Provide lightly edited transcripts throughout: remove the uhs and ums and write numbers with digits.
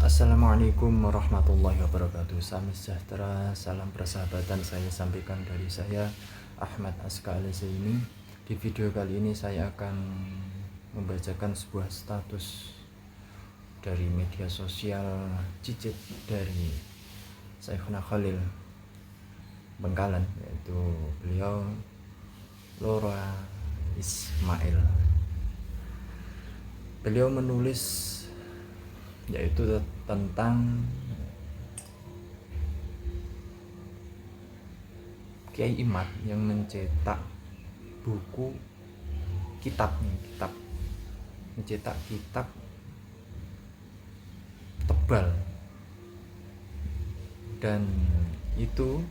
Assalamualaikum warahmatullahi wabarakatuh. Salam sejahtera, salam persahabatan saya sampaikan dari saya Ahmad Aska Al-Zaini. Di video kali ini saya akan membacakan sebuah status dari media sosial Cicit dari Saikhuna Khalil Bengkalan, yaitu beliau Lora Ismail. Beliau menulis yaitu tentang Kiai Imad yang mencetak buku mencetak kitab tebal, dan itu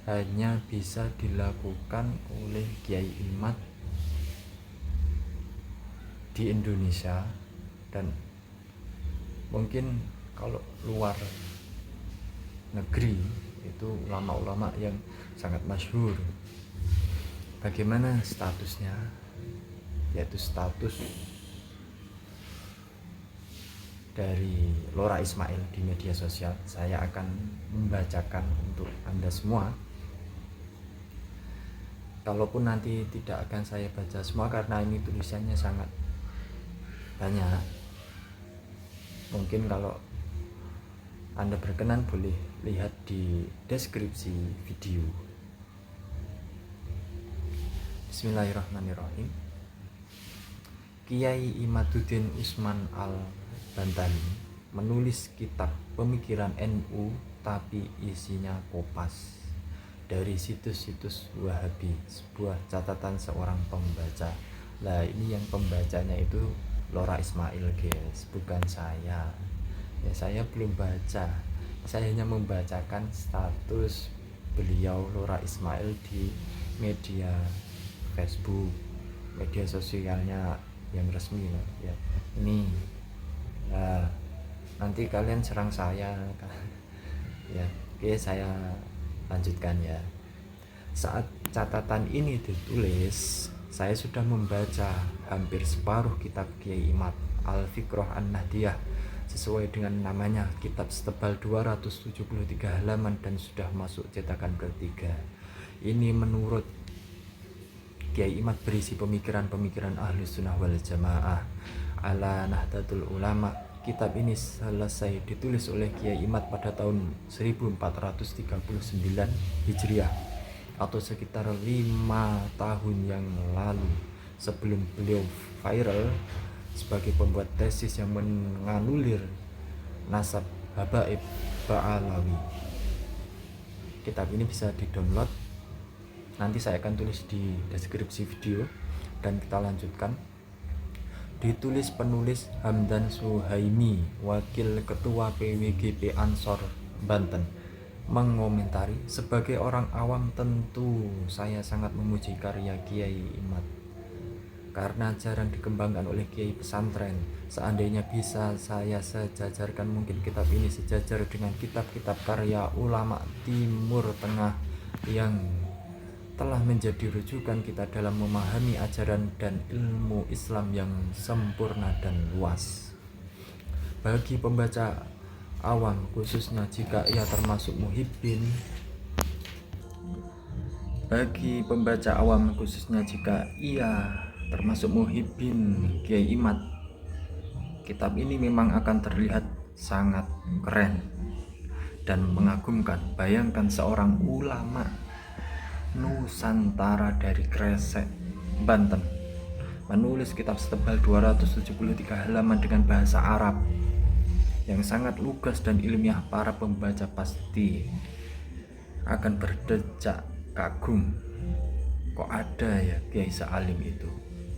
hanya bisa dilakukan oleh Kiai Imad di Indonesia, dan mungkin kalau luar negeri itu ulama-ulama yang sangat masyhur. Bagaimana statusnya? Yaitu status dari Lora Ismail di media sosial. Saya akan membacakan untuk Anda semua. Kalaupun nanti tidak akan saya baca semua karena ini tulisannya sangat banyak, mungkin kalau Anda berkenan boleh lihat di deskripsi video. Bismillahirrahmanirrahim. Kiai Imaduddin Usman Al-Bantani menulis kitab pemikiran NU tapi isinya kopas dari situs-situs Wahabi, sebuah catatan seorang pembaca. Lah, ini yang pembacanya itu Lora Ismail, guys, bukan saya. Ya, saya belum baca. Saya hanya membacakan status beliau Lora Ismail di media Facebook, media sosialnya yang resmi loh. Ya, ini ya, nanti kalian serang saya. Ya, oke, saya lanjutkan ya. Saat catatan ini ditulis, saya sudah membaca hampir separuh kitab Kiai Imad Al-Fiqroh An-Nahdiyah sesuai dengan namanya, kitab setebal 273 halaman dan sudah masuk cetakan ketiga. Ini menurut Kiai Imad berisi pemikiran-pemikiran Ahlus Sunnah wal Jamaah ala Nahdlatul Ulama. Kitab ini selesai ditulis oleh Kiai Imad pada tahun 1439 Hijriah atau sekitar 5 tahun yang lalu, sebelum beliau viral sebagai pembuat tesis yang menganulir nasab Habaib Ba'alawi. Kitab ini bisa di-download, nanti saya akan tulis di deskripsi video, dan kita lanjutkan. Ditulis penulis Hamdan Suhaimi, Wakil Ketua PWGP Ansor Banten, mengomentari, sebagai orang awam tentu saya sangat memuji karya Kiai Imad karena jarang dikembangkan oleh kiai pesantren. Seandainya bisa saya sejajarkan, mungkin kitab ini sejajar dengan kitab-kitab karya ulama Timur Tengah yang telah menjadi rujukan kita dalam memahami ajaran dan ilmu Islam yang sempurna dan luas. Bagi pembaca awam, khususnya jika ia termasuk muhibbin Kiai Imad, kitab ini memang akan terlihat sangat keren dan mengagumkan. Bayangkan seorang ulama Nusantara dari Kresek, Banten, menulis kitab setebal 273 halaman dengan bahasa Arab yang sangat lugas dan ilmiah. Para pembaca pasti akan berdecak kagum, kok ada ya kiai sealim itu,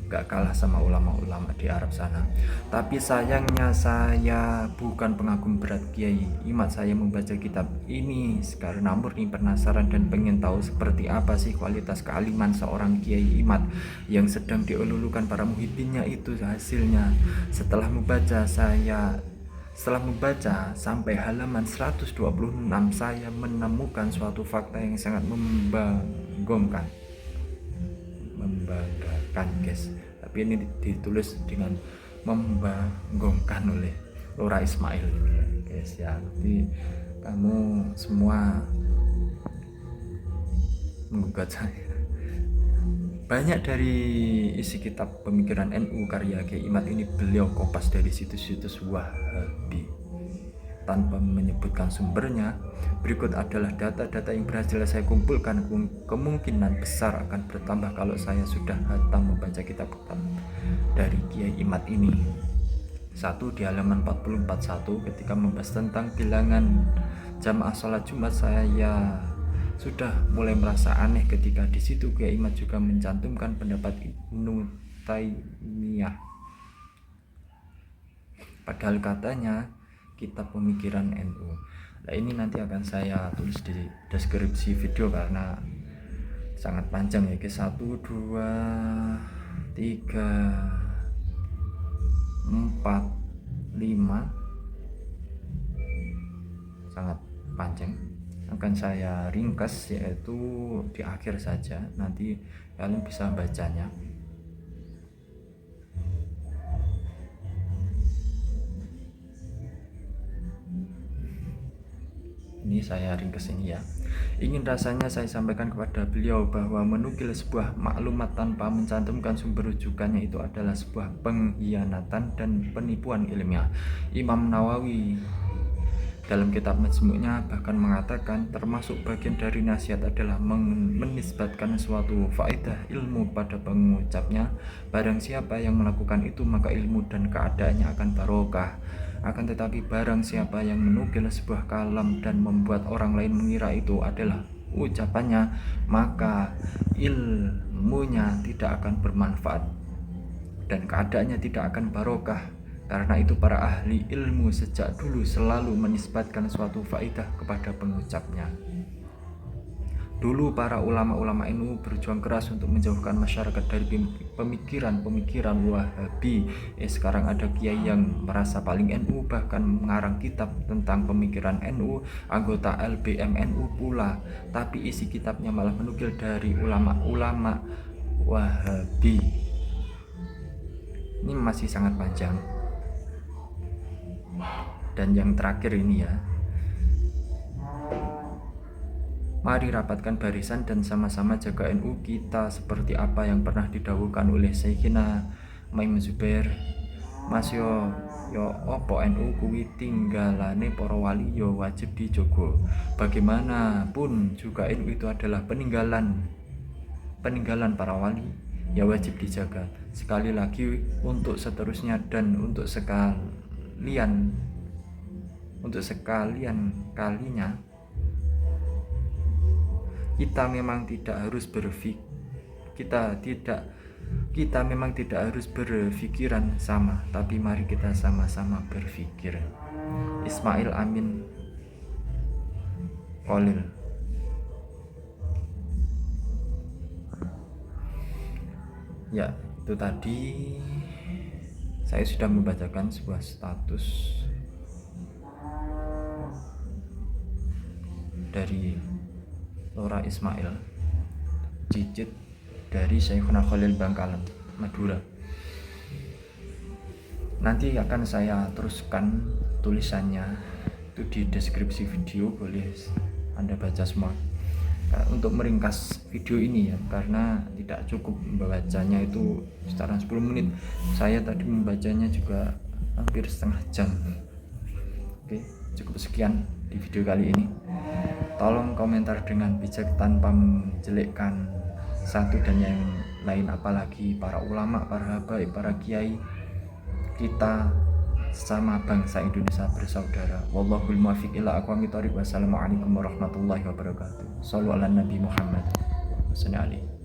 gak kalah sama ulama-ulama di Arab sana. Tapi sayangnya saya bukan pengagum berat Kiai Imad. Saya membaca kitab ini karena murni penasaran dan pengen tahu seperti apa sih kualitas kealiman seorang Kiai Imad yang sedang dielulukan para muhibbinnya itu. Hasilnya, setelah membaca sampai halaman 126, saya menemukan suatu fakta yang sangat membanggakan, guys. Tapi ini ditulis dengan membanggakan oleh Lora Ismail ini ya guys ya. Jadi kamu semua menggugat saya. Banyak dari isi kitab pemikiran NU karya Kiai Imad ini beliau kopas dari situs-situs Wahabi tanpa menyebutkan sumbernya. Berikut adalah data-data yang berhasil saya kumpulkan, kemungkinan besar akan bertambah kalau saya sudah hatam membaca kitab-kitab dari Kiai Imad ini. 1. Di halaman 44.1 ketika membahas tentang bilangan jamaah sholat Jumat, saya sudah mulai merasa aneh ketika di situ Kiai Imad juga mencantumkan pendapat Ibnu Taimiyah. Padahal katanya kitab pemikiran NU. Nah, ini nanti akan saya tulis di deskripsi video karena sangat panjang ya guys. 1, 2, 3, 4, 5 sangat panjang. Akan saya ringkas yaitu di akhir saja, nanti kalian bisa bacanya. Ini saya ringkas ini ya. Ingin rasanya saya sampaikan kepada beliau bahwa menukil sebuah maklumat tanpa mencantumkan sumber rujukannya itu adalah sebuah pengkhianatan dan penipuan ilmiah. Imam Nawawi dalam kitab Majmu'nya bahkan mengatakan termasuk bagian dari nasihat adalah menisbatkan suatu faedah ilmu pada pengucapnya. Barang siapa yang melakukan itu maka ilmu dan keadaannya akan barokah. Akan tetapi barang siapa yang menukil sebuah kalam dan membuat orang lain mengira itu adalah ucapannya, maka ilmunya tidak akan bermanfaat dan keadaannya tidak akan barokah. Karena itu para ahli ilmu sejak dulu selalu menisbatkan suatu faedah kepada pengucapnya. Dulu para ulama-ulama NU berjuang keras untuk menjauhkan masyarakat dari pemikiran-pemikiran Wahabi. Sekarang ada kiai yang merasa paling NU bahkan mengarang kitab tentang pemikiran NU, anggota LBM NU pula, tapi isi kitabnya malah menukil dari ulama-ulama Wahabi. Ini masih sangat panjang. Dan yang terakhir ini ya, mari rapatkan barisan dan sama-sama jaga NU kita seperti apa yang pernah didhawuhkan oleh Syekhina Maimun Zubair. Mas yo opo NU kuwi tinggalane para wali yo wajib dijogo. Bagaimanapun juga NU itu adalah peninggalan para wali, ya wajib dijaga. Sekali lagi untuk seterusnya dan untuk sekalian kalinya kita memang tidak harus berpikiran sama, tapi mari kita sama-sama berpikir. Ismail Amin Khalil. Ya, itu tadi saya sudah membacakan sebuah status dari Lora Ismail, cicit dari Syekhuna Khalil Bangkalan, Madura. Nanti akan saya teruskan tulisannya itu di deskripsi video, boleh Anda baca semua. Untuk meringkas video ini ya, karena tidak cukup membacanya itu secara 10 menit. Saya tadi membacanya juga hampir setengah jam. Oke, cukup sekian di video kali ini. Tolong komentar dengan bijak tanpa menjelekkan satu dan yang lain, apalagi para ulama, para habaib, para kiai. Kita sama bangsa Indonesia bersaudara. Wallahul muwaffiq ila aqwamit thoriq. Wassalamualaikum warahmatullahi wabarakatuh. Shallu ala Nabi Muhammad. Wassalamualaikum.